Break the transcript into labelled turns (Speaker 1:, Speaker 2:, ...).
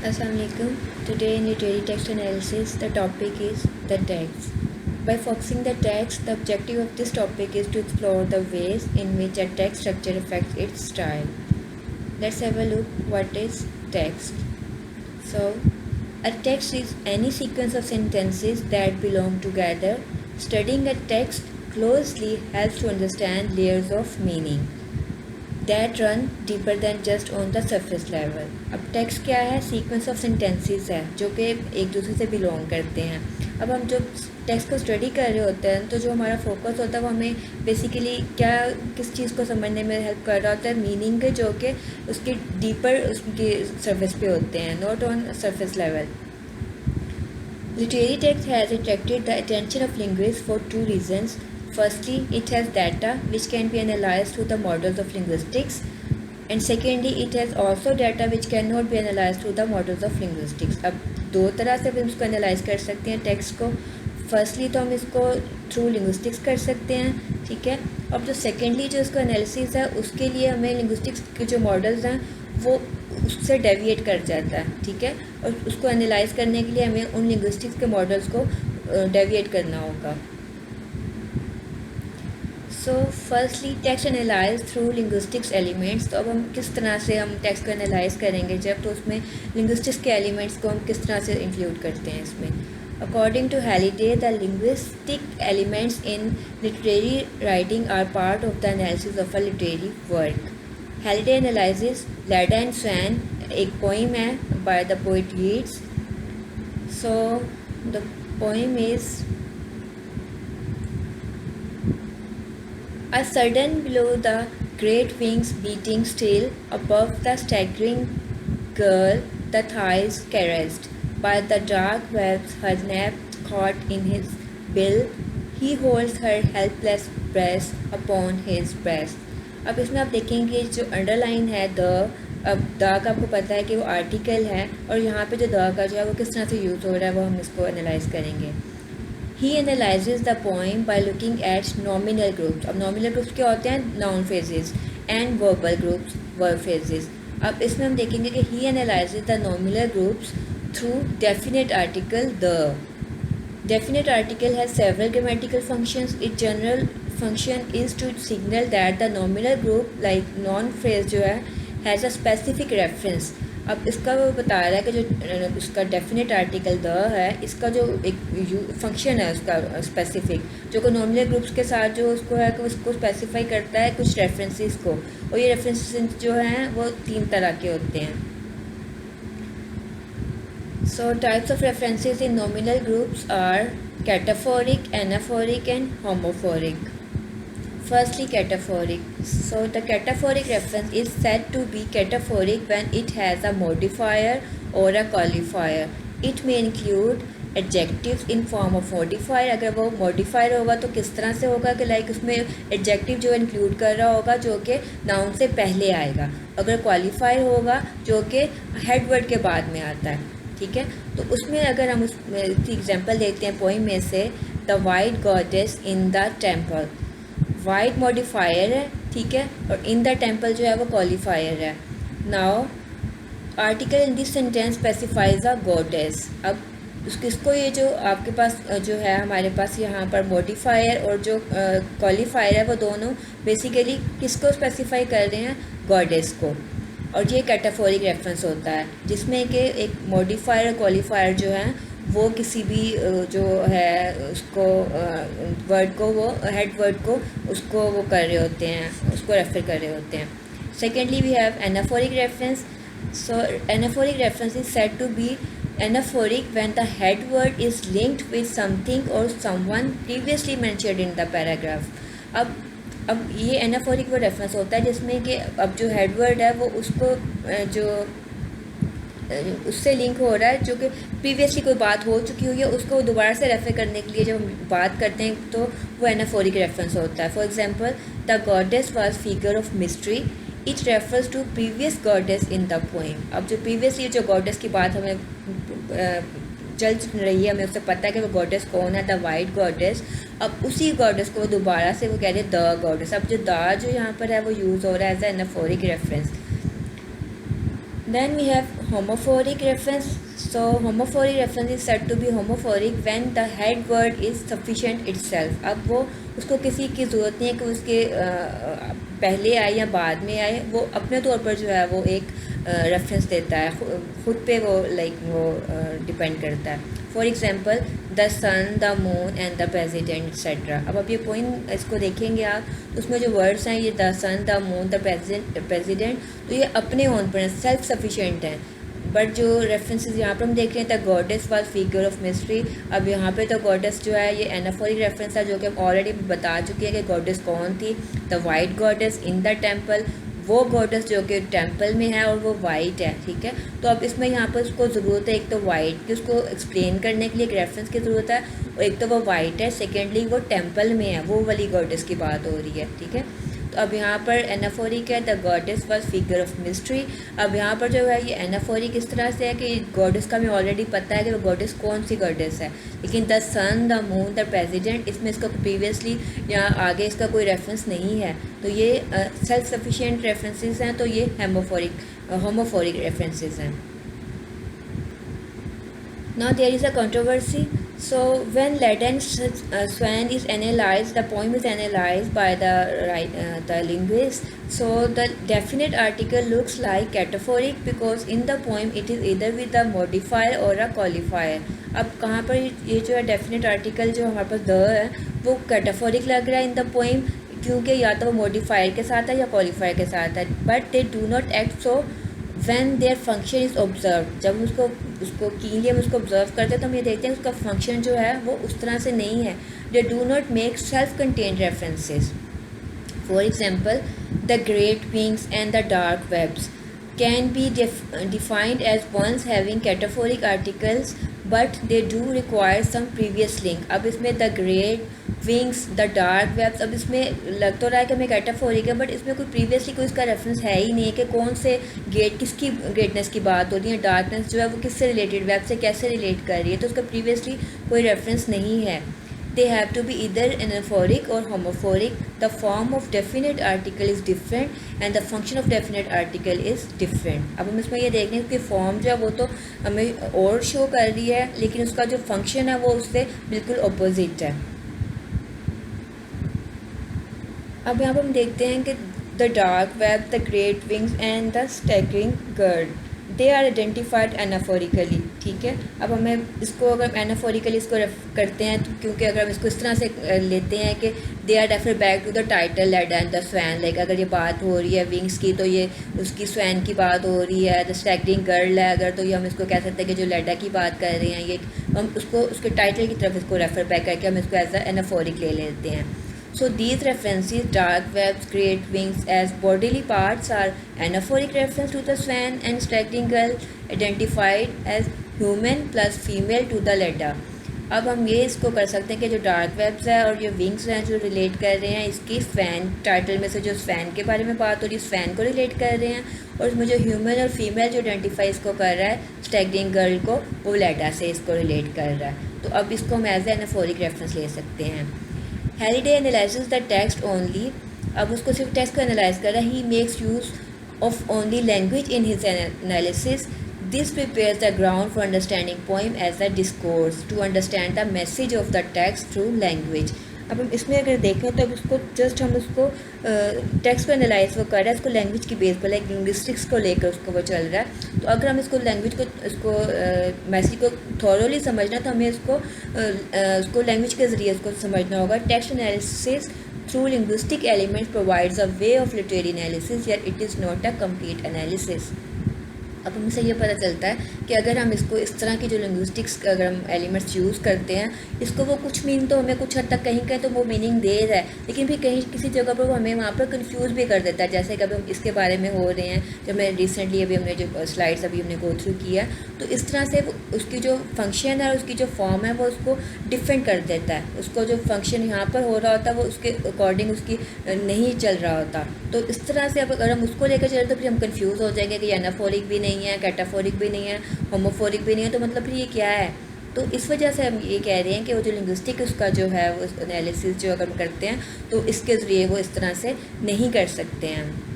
Speaker 1: Assalamualaikum. Today in literary text analysis, the topic is the text. By focusing the text, the objective of this topic is to explore the ways in which a text structure affects its style. Let's have a look what is text. So, a text is any sequence of sentences that belong together. Studying a text closely helps to understand layers of meaning that run deeper than just on the surface level. अब text क्या है? Sequence of sentences है जो कि एक दूसरे से belong करते हैं. अब हम जब टेक्स्ट को स्टडी कर रहे होते हैं तो जो हमारा फोकस होता है वो हमें बेसिकली किस चीज़ को समझने में हेल्प कर रहा होता है, मीनिंग के, जो कि उसके डीपर उसके सरफेस पे होते हैं, not on surface level. Literary text has attracted the attention of linguists for two reasons. Firstly, it has data which can be analyzed through the models of linguistics, and secondly, it has also data which cannot be analyzed through the models of linguistics. अब दो तरह से हम इसको analyse कर सकते हैं text को. फर्स्टली तो हम इसको थ्रू लिंग्विस्टिक्स कर सकते हैं, ठीक है. अब जो सेकेंडली जो इसका एनालिसिस है उसके लिए हमें लिंग्विस्टिक्स के जो मॉडल्स हैं वो उससे डेविएट कर जाता है, ठीक है. और उसको एनालाइज करने के लिए हमें उन लिंग्विस्टिक्स के मॉडल्स को डेविएट करना होगा. So firstly text analyse through linguistics elements. तो अब हम किस तरह से हम टेक्स्ट को एनालाइज करेंगे जब, तो उसमें लिंग्विस्टिक्स के एलिमेंट्स को हम किस तरह से इंक्लूड करते हैं इसमें. According to Halliday, the linguistic elements in literary writing are part of the analysis of a literary work. Halliday analyzes Leda and Swan, एक poem है by the poet Yeats. So the poem is a sudden below the great wings beating still, above the staggering girl, the thighs caressed by the dark webs, her nap caught in his bill, he holds her helpless breast upon his breast. अब इसमें आप देखेंगे जो underline है the, अब the का आपको पता है कि वो आर्टिकल है, और यहाँ पे जो द का जो है वो किस तरह से यूज़ हो रहा है वो हम इसको एनालाइज करेंगे. He analyzes the poem by looking at nominal groups. अब nominal groups क्या होते हैं? Noun phrases, and verbal groups, verb phrases. अब इसमें हम देखेंगे कि he analyzes the nominal groups through definite article the. Definite article has several grammatical functions. Its general function is to signal that the nominal group, like noun phrase जो है, has a specific reference. अब इसका वो बता रहा है कि जो उसका डेफिनेट आर्टिकल द है, इसका जो एक फंक्शन है उसका स्पेसिफिक, जो को नॉमिनल ग्रुप्स के साथ जो उसको है कि उसको स्पेसिफाई करता है कुछ रेफरेंसेस को, और ये रेफरेंसेस जो हैं वो तीन तरह के होते हैं. So types of references in nominal groups are cataphoric, anaphoric and homophoric. Firstly, cataphoric. So the cataphoric reference is said to be cataphoric when it has a modifier or a qualifier. It may include adjectives in form of modifier. अगर वो modifier होगा तो किस तरह से होगा कि like उसमें adjective जो include कर रहा होगा जो कि noun से पहले आएगा. अगर qualifier होगा जो कि head word के बाद में आता है, ठीक है. तो उसमें अगर हम उसमें एग्जाम्पल देखते हैं पोइम में से, the white goddess in the temple. White modifier है, ठीक है, और इन द टेम्पल जो है वो क्वालिफायर है. Now article in this sentence specifies a goddess. अब किसको, ये जो आपके पास जो है हमारे पास यहाँ पर मॉडिफायर और जो क्वालिफायर है वो दोनों बेसिकली किसको स्पेसिफाई कर रहे हैं? गॉडेस को. और ये कैटाफोरिक रेफरेंस होता है जिसमें कि एक मॉडिफायर और क्वालिफायर जो है वो किसी भी जो है उसको वर्ड को, वो हेड वर्ड को उसको वो कर रहे होते हैं, उसको रेफर कर रहे होते हैं. Secondly we have anaphoric reference. So anaphoric reference is said to be anaphoric when the head word is linked with something or someone previously mentioned in the paragraph. अब ये एनाफोरिक वो रेफरेंस होता है जिसमें कि अब जो हेड वर्ड है वो उसको जो उससे लिंक हो रहा है, जो कि प्रीवियसली कोई बात हो चुकी हुई है उसको दोबारा से रेफर करने के लिए जब हम बात करते हैं तो वो एनाफोरिक रेफरेंस होता है. For example, the goddess was figure of mystery. It refers to previous goddess in the poem. अब जो प्रीवियसली जो गॉडेस की बात हमें चल रही है, हमें उससे पता है कि वो गॉडेस कौन है, द वाइट गॉडेस. अब उसी गॉडेस को दोबारा से वो कह रहे हैं द गॉडेस. अब जो द जो यहाँ पर है वो यूज़ हो रहा है as a anaphoric reference. Then we have homophoric reference. So homophoric reference is said to be homophoric when the head word is sufficient itself. अब वो उसको किसी की ज़रूरत नहीं है कि उसके पहले आए या बाद में आए, वो अपने तौर पर जो है वो एक रेफरेंस देता है, खुद पे वो वो डिपेंड करता है. For example the sun, the moon and the president etcetera. अब ये पॉइंट इसको देखेंगे आप, तो उसमें जो वर्ड्स हैं ये the sun, the moon, the president, तो ये अपने ओन पर सेल्फ सफिशिएंट हैं. बट जो रेफरेंसेस यहाँ पर हम देख रहे हैं, the goddess was figure of mystery. अब यहाँ पे तो गॉडेस जो है ये एनाफोरिक रेफरेंस है, जो कि हम ऑलरेडी बता चुके हैं कि गॉडेस कौन थी. The white goddess in the temple, वो गॉडेस जो कि टेम्पल में है और वो वाइट है. ठीक है, तो अब इसमें यहाँ पर उसको ज़रूरत है एक तो वाइट की, उसको एक्सप्लेन करने के लिए एक रेफरेंस की ज़रूरत है, और एक तो वो वाइट है, सेकेंडली वो टेम्पल में है, वो वाली गॉडेस की बात हो रही है. ठीक है, तो अब यहाँ पर एनाफोरिक है the goddess was figure of mystery. अब यहाँ पर जो है ये एनाफोरिक इस तरह से है कि गॉडेस का हमें ऑलरेडी पता है कि वो गॉडेस कौन सी गॉडेस है, लेकिन the sun, the moon, the president, इसमें इसका प्रीवियसली या आगे इसका कोई रेफरेंस नहीं है, तो ये सेल्फ सफिशिएंट रेफरेंसेस हैं, तो ये होमोफोरिक रेफरेंसेस हैं. Now there is a controversy. So when Latin swan is analyzed, the poem is analyzed by the linguist. So the definite article looks like cataphoric because in the poem it is either with a modifier or a qualifier. अब कहाँ पर ये जो है definite article जो हमारे पास the है वो कैटाफोरिक लग रहा है इन द पोइम, क्योंकि या तो वो मॉडिफायर के साथ है या क्वालिफायर के साथ है. But they do not act so when their function is observe. जब उसको कीनली हम उसको ऑब्जर्व करते हैं तो हम ये देखते हैं उसका फंक्शन जो है वो उस तरह से नहीं है. They do not make self contained references. For example the great wings and the dark webs can be defined as ones having cataphoric articles, but they do require some previous link. अब इसमें the great wings, the dark webs, अब इसमें लग तो रहा है कि हमें कैटाफोरिक है, बट इसमें कोई प्रीवियसली कोई इसका रेफरेंस है ही नहीं है कि कौन से किसकी ग्रेटनेस की बात हो रही है, डार्कनेस जो है वो किससे रिलेटेड, वेब से कैसे रिलेट कर रही है, तो उसका प्रीवियसली कोई रेफरेंस नहीं है. They have to be either anaphoric or homophoric. The form of definite article is different and the function of definite article is different. अब हम इसमें ये देख रहे हैं कि फॉर्म जो है वो तो हमें और शो कर रही है, लेकिन उसका जो फंक्शन है वो उससे बिल्कुल अपोजिट है. अब यहाँ पर हम देखते हैं कि the dark web, the great wings and the staggering girth, they are identified anaphorically. ठीक है, अब हमें इसको अगर एनाफोरिकली इसको करते हैं तो क्योंकि अगर हम इसको इस तरह से लेते हैं कि they are refer back to the title Leda and the swan, like अगर ये बात हो रही है विंग्स की तो ये उसकी स्वैन की बात हो रही है. द स्टैगरिंग गर्ल है अगर, तो ये हम इसको कह सकते हैं कि जो लेडा की बात कर रहे हैं, ये हम उसको उसके टाइटल की तरफ इसको रेफर बैक करके हम इसको एज अ एनाफोरिक ले लेते हैं. So these references, dark webs, great wings as bodily parts, are anaphoric reference to the swan and staggering girl, identified as human plus female to the ledda. अब हम ये इसको कर सकते हैं कि जो डार्क वेब्स है और जो विंग्स हैं जो रिलेट कर रहे हैं इसकी स्वैन टाइटल में से जो स्वैन के बारे में बात हो रही है स्वैन को रिलेट कर रहे हैं, और इसमें जो ह्यूमन और फीमेल जो आइडेंटिफाई इसको कर रहा है स्टैगरिंग गर्ल को, वो लेडा से इसको रिलेट कर रहा है. तो अब इसको हम एज एनाफोरिक रेफरेंस ले सकते हैं. Halliday analyzes the text only. अब उसको सिर्फ टेक्स्ट को एनालाइज कर रहा है. He makes use of only language in his analysis. This prepares the ground for understanding poem as a discourse, to understand the message of the text through language. अब हम इसमें अगर देखें तो उसको जस्ट हम उसको टेक्स्ट को एनालाइज वो कर रहा है, इसको लैंग्वेज की बेस पर लाइक लिंग्विस्टिक्स को लेकर उसको वो चल रहा है. तो अगर हम इसको लैंग्वेज को इसको मैसेज को थॉरोली समझना तो हमें उसको लैंग्वेज के ज़रिए उसको समझना होगा. Text analysis through linguistic elements provides a way of literary analysis, yet it is not a complete analysis. अब हमसे ये पता चलता है कि अगर हम इसको इस तरह की जो लिंग्विस्टिक्स अगर हम एलिमेंट्स यूज़ करते हैं, इसको वो कुछ मीन तो हमें कुछ हद तक कहीं तो वो मीनिंग दे रहा है, लेकिन फिर कहीं किसी जगह पर वो हमें वहाँ पर कंफ्यूज भी कर देता है. जैसे कि अभी हम इसके बारे में हो रहे हैं, जब मैं रिसेंटली अभी हमने जो स्लाइड्स अभी हमने गो थ्रू किया, तो इस तरह से उसकी जो फंक्शन है और उसकी जो फॉर्म है वो उसको डिफरेंट कर देता है. उसको जो फंक्शन यहाँ पर हो रहा होता है वो उसके अकॉर्डिंग उसकी नहीं चल रहा होता. तो इस तरह से अब अगर हम उसको लेकर चले तो फिर हम कंफ्यूज हो जाएंगे कि एनाफोरिक भी नहीं है, कैटाफोरिक भी नहीं है, होमोफोरिक भी नहीं है, तो मतलब फिर ये क्या है. तो इस वजह से हम ये कह रहे हैं कि वो जो लिंग्विस्टिक उसका जो है वो एनालिसिस जो अगर हम करते हैं तो इसके ज़रिए वो इस तरह से नहीं कर सकते हैं.